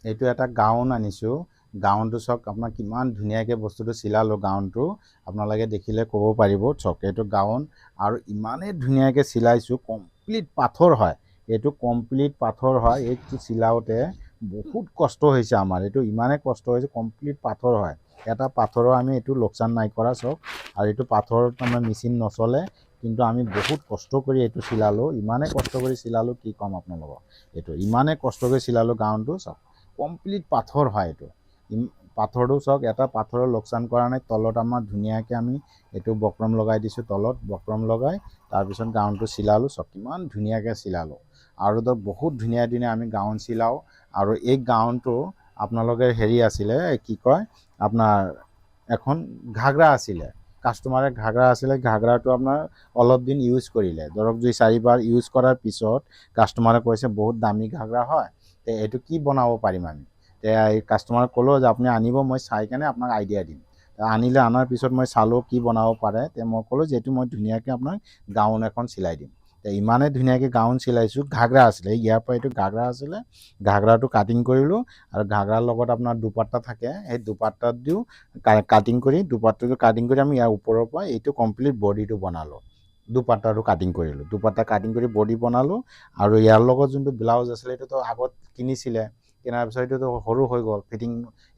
এইটো এটা গাউন আনিছোঁ। গাউনটো চাওক আপোনাৰ কিমান ধুনীয়াকৈ বস্তুটো চিলালোঁ। গাউনটো আপোনালোকে দেখিলে ক'ব পাৰিব। চাওক এইটো গাউন আৰু ইমানেই ধুনীয়াকৈ চিলাইছোঁ, কমপ্লিট পাথৰ হয়। এইটো কমপ্লিট পাথৰ হয়। এইটো চিলাওঁতে বহুত কষ্ট হৈছে আমাৰ। এইটো ইমানেই কষ্ট হৈছে, কমপ্লিট পাথৰ হয়। এটা পাথৰৰ আমি এইটো লোকচান নাই কৰা চাওক। আৰু এইটো পাথৰত আমাৰ মেচিন নচলে, কিন্তু আমি বহুত কষ্ট কৰি এইটো চিলালোঁ। ইমানেই কষ্ট কৰি চিলালোঁ কি ক'ম আপোনালোকক। এইটো ইমানেই কষ্ট কৰি চিলালোঁ গাউনটো চাওক, কমপ্লিট পাথৰ হয়। এইটো পাথৰটো চাওক, এটা পাথৰৰ লোকচান কৰা নাই। তলত আমাৰ ধুনীয়াকৈ আমি এইটো বক্ৰম লগাই দিছোঁ। তলত বক্ৰম লগাই তাৰপিছত গাউনটো চিলালোঁ। চাওক কিমান ধুনীয়াকৈ চিলালোঁ। আৰু তো বহুত ধুনীয়া ধুনীয়া আমি গাউন চিলাওঁ। আৰু এই গাউনটো আপোনালোকে হেৰি আছিলে, কি কয় আপোনাৰ এখন ঘাগৰা আছিলে। কাষ্টমাৰে ঘাগৰা আছিলে, ঘাগৰাটো আপোনাৰ অলপ দিন ইউজ কৰিলে। ধৰক 2-4বাৰ ইউজ কৰাৰ পিছত কাষ্টমাৰে কৈছে বহুত দামী ঘাগৰা হয়, তে এইটো কি বনাব পাৰিম আমি। তে এই কাষ্টমাৰক ক'লোঁ যে আপুনি আনিব, মই চাই কেনে আপোনাক আইডিয়া দিম। আনিলে, অনাৰ পিছত মই চালোঁ কি বনাব পাৰে। তে মই ক'লোঁ যে এইটো মই ধুনীয়াকৈ আপোনাক গাউন এখন চিলাই দিম। তে ইমানেই ধুনীয়াকৈ গাউন চিলাইছোঁ। ঘাগৰা আছিলে, ইয়াৰ পৰা এইটো ঘাগৰা আছিলে। ঘাগৰাটো কাটিং কৰিলোঁ আৰু ঘাগৰাৰ লগত আপোনাৰ দুপাট্টা থাকে, সেই দুপাট্টাত দিওঁ কাটিং কৰি, দুপাট্টাটো কাটিং কৰি আমি ইয়াৰ ওপৰৰ পৰা এইটো কমপ্লিট বডিটো বনালোঁ। দুপাট্টাটো কাটিং কৰিলোঁ, দুপাট্টা কাটিং কৰি বডি বনালোঁ। আৰু ইয়াৰ লগত যোনটো ব্লাউজ আছিলে, এইটোতো আগত কিনিছিলে, কিনাৰ পিছত এইটোতো সৰু হৈ গ'ল, ফিটিং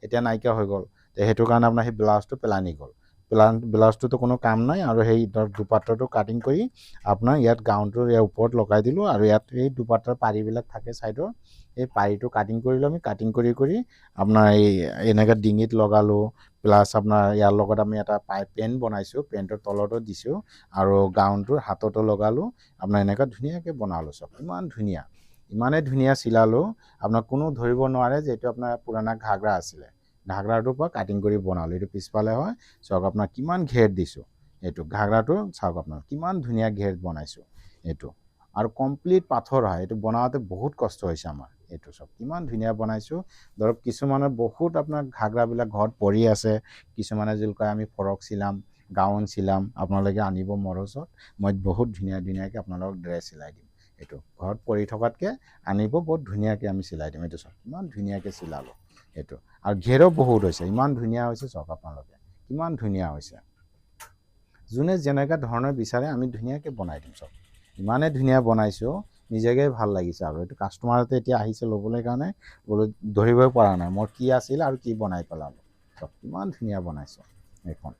এতিয়া নাইকিয়া হৈ গ'ল। তো সেইটো কাৰণে আপোনাৰ সেই ব্লাউজটো পেলানি গ'ল। ব্লাউজটোতো কোনো কাম নাই। আৰু সেই দুপাট্টাটো কাটিং কৰি আপোনাৰ ইয়াত গাউনটোৰ ইয়াৰ ওপৰত লগাই দিলোঁ। আৰু ইয়াত এই দুপাট্টাৰ পাৰিবিলাক থাকে ছাইডৰ, এই পাৰিটো কাটিং কৰিলোঁ আমি। কাটিং কৰি আপোনাৰ এই এনেকৈ ডিঙিত লগালোঁ। প্লাছ আপোনাৰ ইয়াৰ লগত আমি এটা পেণ্ট বনাইছোঁ, পেণ্টৰ তলতো দিছোঁ। আৰু গাউনটোৰ হাততো লগালোঁ। আপোনাৰ এনেকৈ ধুনীয়াকৈ বনালোঁ। চব ইমান ধুনীয়া, ইমানেই ধুনীয়া চিলালোঁ, আপোনাক কোনো ধৰিব নোৱাৰে যে এইটো আপোনাৰ পুৰণা ঘাগৰা আছিলে। ঘাগৰাটোৰ পৰা কাটিং কৰি বনালোঁ। এইটো পিছফালে হয়, চাওক আপোনাৰ কিমান ঘেৰ দিছোঁ। এইটো ঘাগৰাটো চাওক আপোনাৰ কিমান ধুনীয়া ঘেৰ বনাইছোঁ এইটো। আৰু কমপ্লিট পাথৰ হয়। এইটো বনাওঁতে বহুত কষ্ট হৈছে আমাৰ। এইটো চাওক কিমান ধুনীয়া বনাইছোঁ। ধৰক কিছুমানৰ বহুত আপোনাৰ ঘাগৰাবিলাক ঘৰত পৰি আছে। কিছুমানে যদি কয় আমি ফৰক চিলাম, গাউন চিলাম, আপোনালোকে আনিব মোৰ ওচৰত, মই বহুত ধুনীয়া ধুনীয়াকৈ আপোনালোকক ড্ৰেছ চিলাই দিম। এইটো ঘৰত পৰি থকাতকৈ আনিব, বহুত ধুনীয়াকৈ আমি চিলাই দিম। এইটো চাওক কিমান ধুনীয়াকৈ চিলালোঁ এইটো। আৰু ঘেৰো বহুত হৈছে, ইমান ধুনীয়া হৈছে। চাওক আপোনালোকে কিমান ধুনীয়া হৈছে। যোনে যেনেকুৱা ধৰণৰ বিচাৰে আমি ধুনীয়াকৈ বনাই দিম। চাওক ইমানেই ধুনীয়া বনাইছোঁ, নিজকে ভাল লাগিছে। আৰু এইটো কাষ্টমাৰতে এতিয়া আহিছে ল'বলৈ কাৰণে, বোলো ধৰিবই পৰা নাই মোৰ কি আছিল আৰু কি বনাই পেলালোঁ। চাওক কিমান ধুনীয়া বনাইছোঁ এইখন।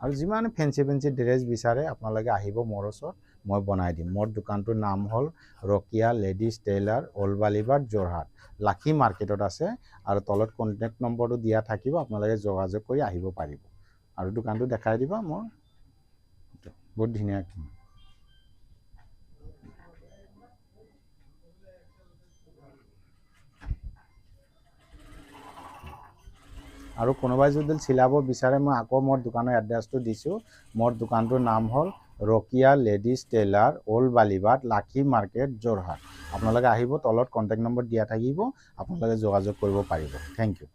আৰু যিমান ফেঞ্চি ফেঞ্চি ড্ৰেছ বিচাৰে আপোনালোকে আহিব মোৰ ওচৰত, মই বনাই দিম। মোৰ দোকানটোৰ নাম হ'ল Rokiya ladies tailor, old Balibat, Jorhat. Lakhi মাৰ্কেটত আছে। আৰু তলত কণ্টেক্ট নম্বৰটো দিয়া থাকিব, আপোনালোকে যোগাযোগ কৰি আহিব পাৰিব। আৰু দোকানটো দেখাই দিবা মোৰ, বহুত ধুনীয়া। আৰু কোনোবাই যদি চিলাব বিচাৰে, মই আকৌ মোৰ দোকানৰ এড্ৰেছটো দিছোঁ। মোৰ দোকানটোৰ নাম হ'ল Rokiya ladies tailor, old Balibat, Lakhi market, Jorhat. আপোনালোকে আহিব, তলত কণ্টেক্ট নম্বৰ দিয়া থাকিব, আপোনালোকে যোগাযোগ কৰিব পাৰিব। Thank U.